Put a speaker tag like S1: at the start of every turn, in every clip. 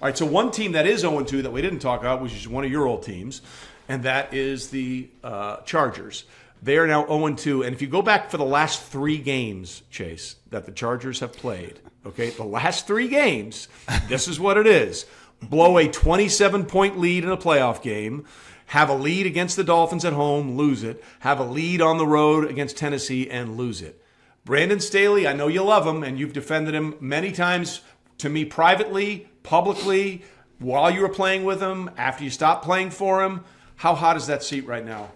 S1: All right, so one team that is 0-2 that we didn't talk about, which is one of your old teams, and that is the Chargers. They are now 0-2, and if you go back for the last 3 games, Chase, that the Chargers have played, okay, the last 3 games, this is what it is. Blow a 27-point lead in a playoff game, have a lead against the Dolphins at home, lose it, have a lead on the road against Tennessee, and lose it. Brandon Staley, I know you love him, and you've defended him many times to me privately, publicly, while you were playing with him, after you stopped playing for him. How hot is that seat right now?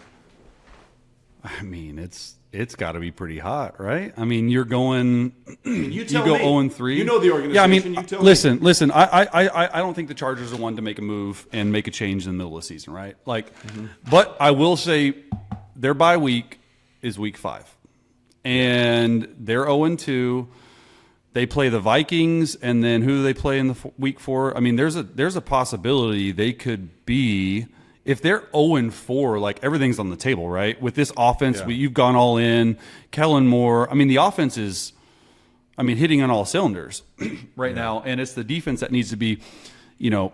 S2: I mean, it's got to be pretty hot, right? I mean, you're going,
S1: you
S2: go 0-3.
S1: You know the organization.
S2: Yeah, I mean,
S1: you tell
S2: listen. I don't think the Chargers are one to make a move and make a change in the middle of the season, right? Like, but I will say their bye week is week 5, and they're 0-2. They play the Vikings, and then who do they play in the week 4? I mean, there's a possibility they could be. If they're 0-4, like everything's on the table, right? With this offense, you've gone all in. Kellen Moore. I mean, the offense is, hitting on all cylinders right now, and it's the defense that needs to be,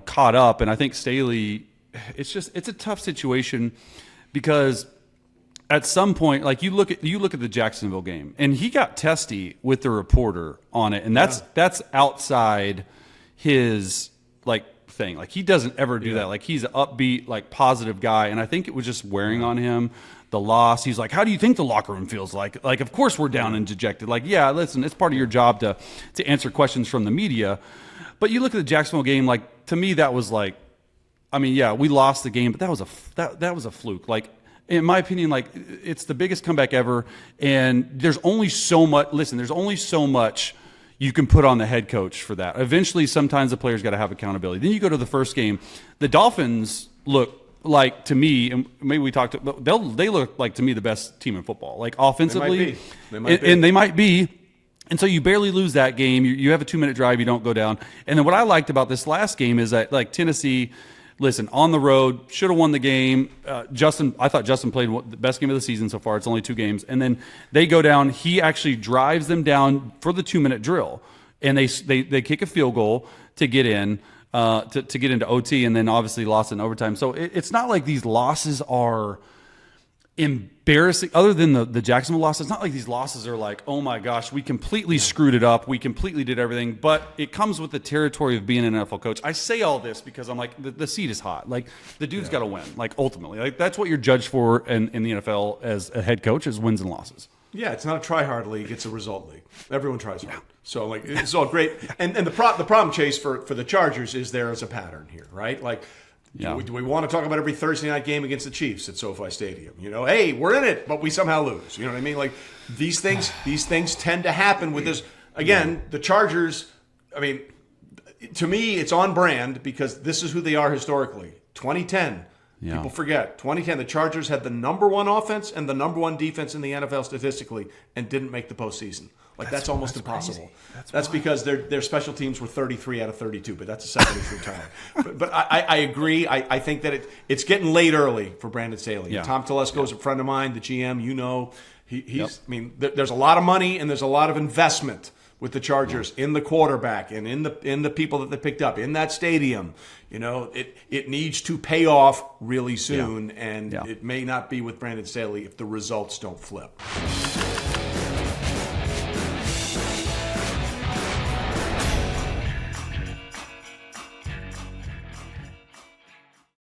S2: caught up. And I think Staley, it's a tough situation because at some point, like you look at the Jacksonville game, and he got testy with the reporter on it, and that's outside his thing. Like he doesn't ever do that. Like he's an upbeat, positive guy, and I think it was just wearing on him the loss. He's like, how do you think the locker room feels like? Like, of course we're down and dejected. Like, yeah, listen, it's part of your job to answer questions from the media. But you look at the Jacksonville game, like to me that was we lost the game, but that was a fluke. Like in my opinion, it's the biggest comeback ever, and there's only so much. Listen, there's only so much you can put on the head coach for that. Eventually, sometimes the players got to have accountability. Then you go to the first game. The Dolphins look like, to me, and maybe we talked, but they look like, to me, the best team in football. Like offensively,
S1: they might be.
S2: And they might be. And so you barely lose that game. You have a 2-minute drive. You don't go down. And then what I liked about this last game is that, Tennessee, listen, on the road, should have won the game. I thought Justin played the best game of the season so far. It's only 2 games. And then they go down. He actually drives them down for the 2-minute drill. And they kick a field goal to get in, to get into OT, and then obviously lost in overtime. So it's not like these losses are embarrassing. Other than the Jacksonville loss, it's not like these losses are like, oh my gosh, we completely screwed it up. We completely did everything. But it comes with the territory of being an NFL coach. I say all this because I'm like, the seat is hot. Like the dude's got to win. Like ultimately, like that's what you're judged for in the NFL as a head coach is wins and losses.
S1: Yeah, it's not a try-hard league; it's a result league. Everyone tries hard, so it's all great. And the problem, Chase, for the Chargers is there is a pattern here, right? Like, do we want to talk about every Thursday night game against the Chiefs at SoFi Stadium? Hey, we're in it, but we somehow lose. You know what I mean? Like these things tend to happen with this. Again, the Chargers. I mean, to me, it's on brand because this is who they are historically. 2010. Yeah. People forget. 2010, the Chargers had the number 1 offense and the number 1 defense in the NFL statistically and didn't make the postseason. That's almost impossible. That's because their special teams were 33 out of 32, but that's a second issue time. But I agree. I think that it's getting late early for Brandon Staley. Yeah. Tom Telesco is a friend of mine, the GM. He's. I mean, there's a lot of money and there's a lot of investment with the Chargers in the quarterback and in the people that they picked up in that stadium. It needs to pay off really soon, and it may not be with Brandon Staley if the results don't flip.